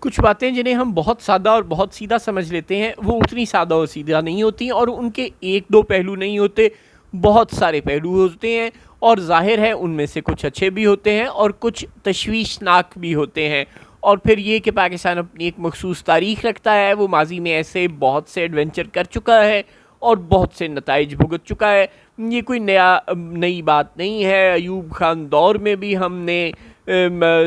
کچھ باتیں جنہیں ہم بہت سادہ اور بہت سیدھا سمجھ لیتے ہیں وہ اتنی سادہ اور سیدھا نہیں ہوتی، اور ان کے ایک دو پہلو نہیں ہوتے، بہت سارے پہلو ہوتے ہیں، اور ظاہر ہے ان میں سے کچھ اچھے بھی ہوتے ہیں اور کچھ تشویشناک بھی ہوتے ہیں۔ اور پھر یہ کہ پاکستان اپنی ایک مخصوص تاریخ رکھتا ہے، وہ ماضی میں ایسے بہت سے ایڈونچر کر چکا ہے اور بہت سے نتائج بھگت چکا ہے۔ یہ کوئی نئی بات نہیں ہے۔ ایوب خان دور میں بھی ہم نے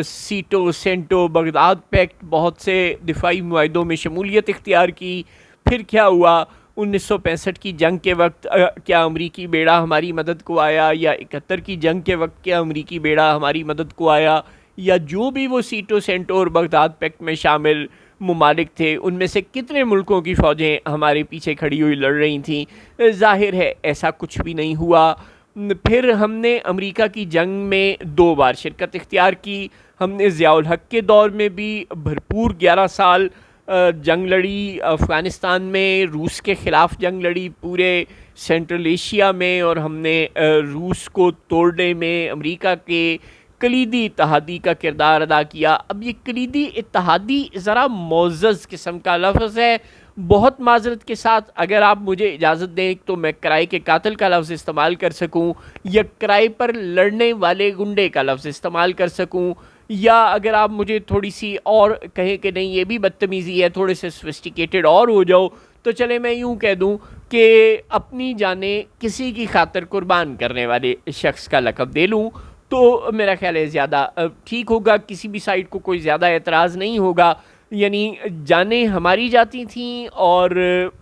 سیٹو سینٹو بغداد پیکٹ بہت سے دفاعی معاہدوں میں شمولیت اختیار کی۔ پھر کیا ہوا 1965 کی جنگ کے وقت کیا امریکی بیڑا ہماری مدد کو آیا، یا 71 کی جنگ کے وقت کیا امریکی بیڑا ہماری مدد کو آیا، یا جو بھی وہ سیٹو سینٹو اور بغداد پیکٹ میں شامل ممالک تھے ان میں سے کتنے ملکوں کی فوجیں ہمارے پیچھے کھڑی ہوئی لڑ رہی تھیں؟ ظاہر ہے ایسا کچھ بھی نہیں ہوا۔ پھر ہم نے امریکہ کی جنگ میں 2 بار شرکت اختیار کی۔ ہم نے ضیاء الحق کے دور میں بھی بھرپور 11 سال جنگ لڑی، افغانستان میں روس کے خلاف جنگ لڑی، پورے سینٹرل ایشیا میں، اور ہم نے روس کو توڑنے میں امریکہ کے کلیدی اتحادی کا کردار ادا کیا۔ اب یہ کلیدی اتحادی ذرا معزز قسم کا لفظ ہے، بہت معذرت کے ساتھ اگر آپ مجھے اجازت دیں تو میں کرائے کے قاتل کا لفظ استعمال کر سکوں، یا کرائے پر لڑنے والے گنڈے کا لفظ استعمال کر سکوں، یا اگر آپ مجھے تھوڑی سی اور کہیں کہ نہیں یہ بھی بدتمیزی ہے، تھوڑے سے سوفسٹیکیٹڈ اور ہو جاؤ، تو چلے میں یوں کہہ دوں کہ اپنی جانیں کسی کی خاطر قربان کرنے والے شخص کا لقب دے لوں تو میرا خیال ہے زیادہ ٹھیک ہوگا، کسی بھی سائڈ کو کوئی زیادہ اعتراض نہیں ہوگا۔ یعنی جانیں ہماری جاتی تھیں اور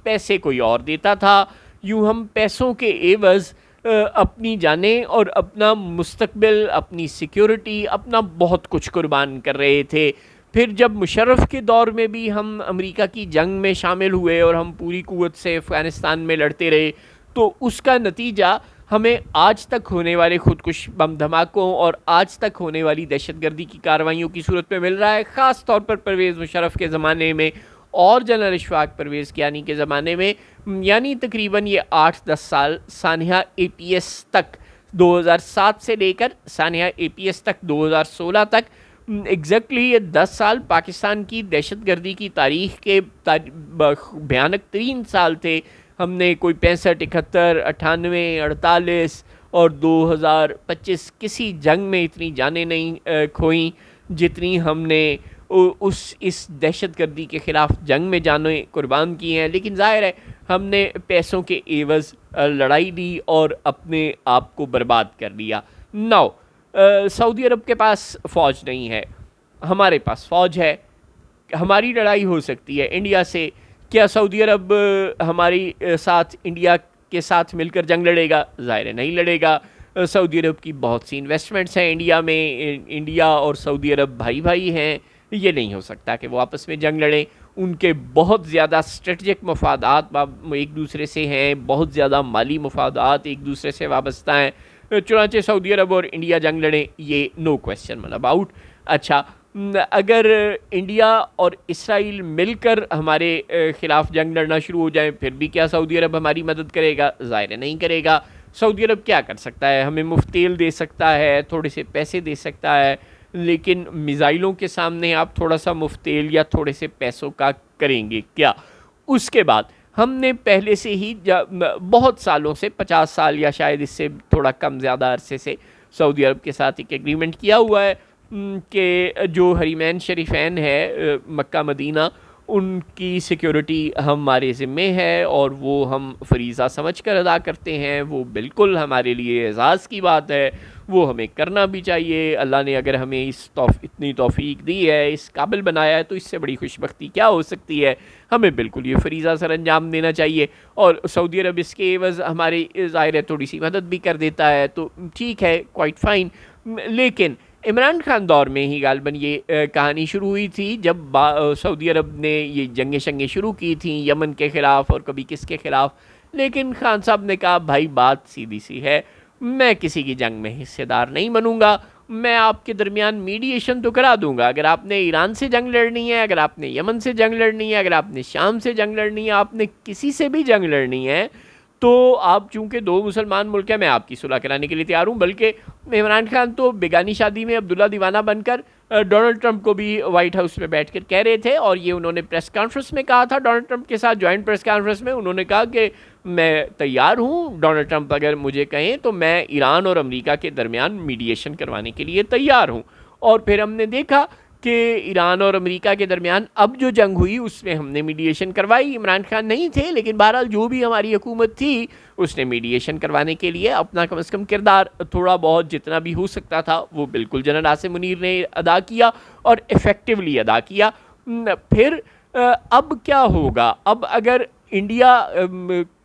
پیسے کوئی اور دیتا تھا، یوں ہم پیسوں کے عوض اپنی جانیں اور اپنا مستقبل، اپنی سیکیورٹی، اپنا بہت کچھ قربان کر رہے تھے۔ پھر جب مشرف کے دور میں بھی ہم امریکہ کی جنگ میں شامل ہوئے اور ہم پوری قوت سے افغانستان میں لڑتے رہے، تو اس کا نتیجہ ہمیں آج تک ہونے والے خودکش بم دھماکوں اور آج تک ہونے والی دہشت گردی کی کارروائیوں کی صورت میں مل رہا ہے، خاص طور پر پرویز مشرف کے زمانے میں اور جنرل اشفاق پرویز کیانی کے زمانے میں۔ یعنی تقریباً یہ 8-10 سال سانحہ اے پی ایس تک، 2007 سے لے کر سانحہ اے پی ایس تک 2016 تک، ایگزیکٹلی یہ 10 سال پاکستان کی دہشت گردی کی تاریخ کے بھیانک ترین سال تھے۔ ہم نے کوئی 65، 71، 98، 48 اور 2025 کسی جنگ میں اتنی جانیں نہیں کھوئیں جتنی ہم نے اس دہشت گردی کے خلاف جنگ میں جانیں قربان کی ہیں۔ لیکن ظاہر ہے ہم نے پیسوں کے عوض لڑائی دی اور اپنے آپ کو برباد کر لیا۔ نو سعودی عرب کے پاس فوج نہیں ہے، ہمارے پاس فوج ہے، ہماری لڑائی ہو سکتی ہے انڈیا سے۔ کیا سعودی عرب ہماری ساتھ انڈیا کے ساتھ مل کر جنگ لڑے گا؟ ظاہر نہیں لڑے گا۔ سعودی عرب کی بہت سی انویسٹمنٹس ہیں انڈیا میں، انڈیا اور سعودی عرب بھائی ہیں، یہ نہیں ہو سکتا کہ وہ آپس میں جنگ لڑیں۔ ان کے بہت زیادہ اسٹریٹجک مفادات ایک دوسرے سے ہیں، بہت زیادہ مالی مفادات ایک دوسرے سے وابستہ ہیں، چنانچہ سعودی عرب اور انڈیا جنگ لڑیں یہ نو کویسچن اباؤٹ۔ اچھا، اگر انڈیا اور اسرائیل مل کر ہمارے خلاف جنگ لڑنا شروع ہو جائیں پھر بھی کیا سعودی عرب ہماری مدد کرے گا؟ ظاہر نہیں کرے گا۔ سعودی عرب کیا کر سکتا ہے؟ ہمیں مفت تیل دے سکتا ہے، تھوڑے سے پیسے دے سکتا ہے، لیکن میزائلوں کے سامنے آپ تھوڑا سا مفت تیل یا تھوڑے سے پیسوں کا کریں گے کیا؟ اس کے بعد ہم نے پہلے سے ہی بہت سالوں سے، 50 سال یا شاید اس سے تھوڑا کم زیادہ عرصے سے سعودی عرب کے ساتھ ایک ایگریمنٹ کیا ہوا ہے کہ جو حرمین شریفین ہے مکہ مدینہ، ان کی سیکیورٹی ہمارے ذمے ہے اور وہ ہم فریضہ سمجھ کر ادا کرتے ہیں۔ وہ بالکل ہمارے لیے اعزاز کی بات ہے، وہ ہمیں کرنا بھی چاہیے۔ اللہ نے اگر ہمیں اتنی توفیق دی ہے، اس قابل بنایا ہے، تو اس سے بڑی خوش بختی کیا ہو سکتی ہے؟ ہمیں بالکل یہ فریضہ سر انجام دینا چاہیے، اور سعودی عرب اس کے عوض ہماری ظاہر تھوڑی سی مدد بھی کر دیتا ہے تو ٹھیک ہے، کوائٹ فائن۔ لیکن عمران خان دور میں ہی غالباً یہ کہانی شروع ہوئی تھی جب سعودی عرب نے یہ جنگیں شروع کی تھیں یمن کے خلاف اور کبھی کس کے خلاف، لیکن خان صاحب نے کہا بھائی بات سیدھی سی ہے، میں کسی کی جنگ میں حصے دار نہیں بنوں گا، میں آپ کے درمیان میڈیشن تو کرا دوں گا۔ اگر آپ نے ایران سے جنگ لڑنی ہے، اگر آپ نے یمن سے جنگ لڑنی ہے، اگر آپ نے شام سے جنگ لڑنی ہے، آپ نے کسی سے بھی جنگ لڑنی ہے، تو آپ چونکہ 2 مسلمان ملک ہیں، میں آپ کی صلح کرانے کے لیے تیار ہوں۔ بلکہ عمران خان تو بیگانی شادی میں عبداللہ دیوانہ بن کر ڈونلڈ ٹرمپ کو بھی وائٹ ہاؤس میں بیٹھ کر کہہ رہے تھے، اور یہ انہوں نے پریس کانفرنس میں کہا تھا، ڈونلڈ ٹرمپ کے ساتھ جوائنٹ پریس کانفرنس میں انہوں نے کہا کہ میں تیار ہوں، ڈونلڈ ٹرمپ اگر مجھے کہیں تو میں ایران اور امریکہ کے درمیان میڈیشن کروانے کے لیے تیار ہوں۔ اور پھر ہم نے دیکھا کہ ایران اور امریکہ کے درمیان اب جو جنگ ہوئی اس میں ہم نے میڈیشن کروائی، عمران خان نہیں تھے لیکن بہرحال جو بھی ہماری حکومت تھی اس نے میڈیشن کروانے کے لیے اپنا کم از کم کردار تھوڑا بہت جتنا بھی ہو سکتا تھا وہ بالکل جنرل عاصم منیر نے ادا کیا اور ایفیکٹولی ادا کیا۔ پھر اب کیا ہوگا؟ اب اگر انڈیا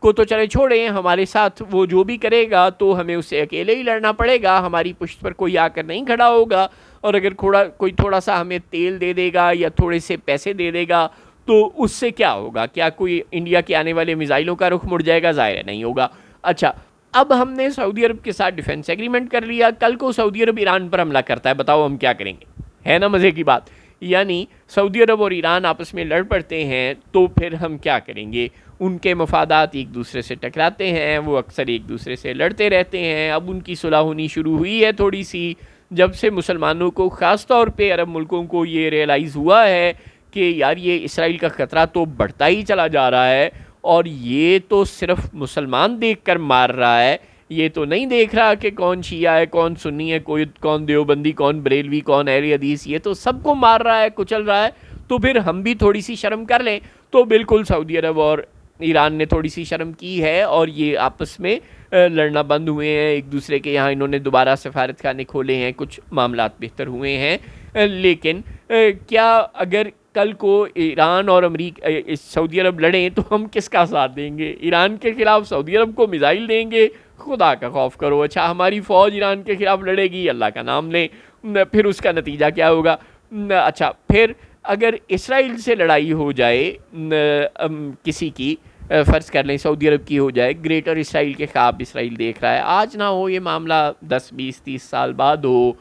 کو تو چلے چھوڑیں، ہمارے ساتھ وہ جو بھی کرے گا تو ہمیں اسے اکیلے ہی لڑنا پڑے گا، ہماری پشت پر کوئی آ کر نہیں کھڑا ہوگا، اور اگر کوئی تھوڑا سا ہمیں تیل دے دے گا یا تھوڑے سے پیسے دے دے گا تو اس سے کیا ہوگا؟ کیا کوئی انڈیا کے آنے والے میزائلوں کا رخ مڑ جائے گا؟ ظاہر نہیں ہوگا۔ اچھا، اب ہم نے سعودی عرب کے ساتھ ڈیفنس ایگریمنٹ کر لیا، کل کو سعودی عرب ایران پر حملہ کرتا ہے، بتاؤ ہم کیا کریں گے؟ ہے نا مزے کی بات؟ یعنی سعودی عرب اور ایران آپس میں لڑ پڑتے ہیں تو پھر ہم کیا کریں گے؟ ان کے مفادات ایک دوسرے سے ٹکراتے ہیں، وہ اکثر ایک دوسرے سے لڑتے رہتے ہیں۔ اب ان کی صلح ہونی شروع ہوئی ہے تھوڑی سی، جب سے مسلمانوں کو خاص طور پہ عرب ملکوں کو یہ ریئلائز ہوا ہے کہ یار یہ اسرائیل کا خطرہ تو بڑھتا ہی چلا جا رہا ہے، اور یہ تو صرف مسلمان دیکھ کر مار رہا ہے، یہ تو نہیں دیکھ رہا کہ کون شیعہ ہے، کون سنی ہے، کون دیوبندی، کون بریلوی، کون اہل حدیث، یہ تو سب کو مار رہا ہے، کچل رہا ہے، تو پھر ہم بھی تھوڑی سی شرم کر لیں۔ تو بالکل سعودی عرب اور ایران نے تھوڑی سی شرم کی ہے اور یہ آپس میں لڑنا بند ہوئے ہیں، ایک دوسرے کے یہاں انہوں نے دوبارہ سفارت خانے کھولے ہیں، کچھ معاملات بہتر ہوئے ہیں۔ لیکن کیا اگر کل کو ایران اور امریکہ سعودی عرب لڑیں تو ہم کس کا ساتھ دیں گے؟ ایران کے خلاف سعودی عرب کو میزائل دیں گے؟ خدا کا خوف کرو۔ اچھا، ہماری فوج ایران کے خلاف لڑے گی، اللہ کا نام لیں، پھر اس کا نتیجہ کیا ہوگا؟ اچھا، پھر اگر اسرائیل سے لڑائی ہو جائے کسی کی، فرض کر لیں سعودی عرب کی ہو جائے، گریٹر اسرائیل کے خواب اسرائیل دیکھ رہا ہے، آج نہ ہو یہ معاملہ 10 20 30 سال بعد ہو،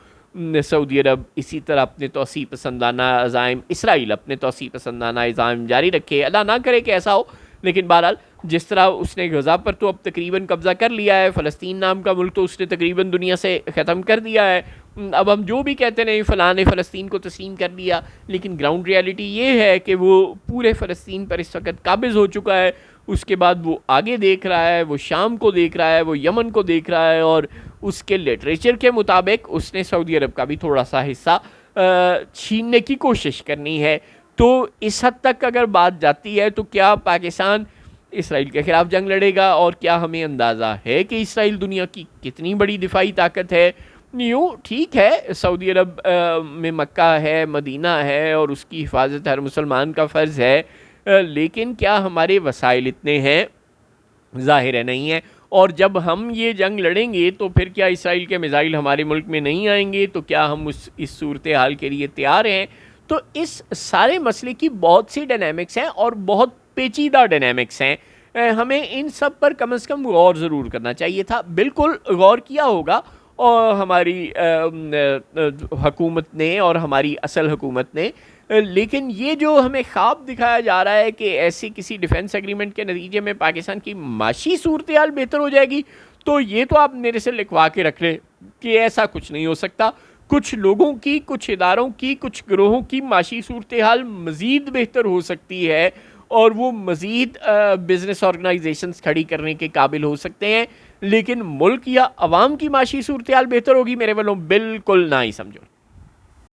سعودی عرب اسی طرح اپنے توسیع پسندانہ عزائم، اسرائیل اپنے توسیع پسندانہ عزائم جاری رکھے، اللہ نہ کرے کہ ایسا ہو، لیکن بہرحال جس طرح اس نے غزہ پر تو اب تقریباً قبضہ کر لیا ہے، فلسطین نام کا ملک تو اس نے تقریباً دنیا سے ختم کر دیا ہے، اب ہم جو بھی کہتے ہیں فلاں نے فلسطین کو تسلیم کر لیا، لیکن گراؤنڈ ریالٹی یہ ہے کہ وہ پورے فلسطین پر اس وقت قابض ہو چکا ہے، اس کے بعد وہ آگے دیکھ رہا ہے، وہ شام کو دیکھ رہا ہے، وہ یمن کو دیکھ رہا ہے، اور اس کے لٹریچر کے مطابق اس نے سعودی عرب کا بھی تھوڑا سا حصہ چھیننے کی کوشش کرنی ہے۔ تو اس حد تک اگر بات جاتی ہے تو کیا پاکستان اسرائیل کے خلاف جنگ لڑے گا؟ اور کیا ہمیں اندازہ ہے کہ اسرائیل دنیا کی کتنی بڑی دفاعی طاقت ہے؟ یوں ٹھیک ہے، سعودی عرب میں مکہ ہے، مدینہ ہے، اور اس کی حفاظت ہر مسلمان کا فرض ہے، لیکن کیا ہمارے وسائل اتنے ہیں؟ ظاہر ہے نہیں ہے۔ اور جب ہم یہ جنگ لڑیں گے تو پھر کیا اسرائیل کے میزائل ہمارے ملک میں نہیں آئیں گے؟ تو کیا ہم اس صورتحال کے لیے تیار ہیں؟ تو اس سارے مسئلے کی بہت سی ڈائنامکس ہیں اور بہت پیچیدہ ڈائنامکس ہیں، ہمیں ان سب پر کم از کم غور ضرور کرنا چاہیے تھا۔ بالکل غور کیا ہوگا، اور ہماری حکومت نے اور ہماری اصل حکومت نے، لیکن یہ جو ہمیں خواب دکھایا جا رہا ہے کہ ایسی کسی ڈیفنس ایگریمنٹ کے نتیجے میں پاکستان کی معاشی صورتحال بہتر ہو جائے گی، تو یہ تو آپ میرے سے لکھوا کے رکھ لیں کہ ایسا کچھ نہیں ہو سکتا۔ کچھ لوگوں کی، کچھ اداروں کی، کچھ گروہوں کی معاشی صورتحال مزید بہتر ہو سکتی ہے، اور وہ مزید بزنس آرگنائزیشنز کھڑی کرنے کے قابل ہو سکتے ہیں، لیکن ملک یا عوام کی معاشی صورتحال بہتر ہوگی؟ میرے والوں بالکل نہ ہی سمجھو۔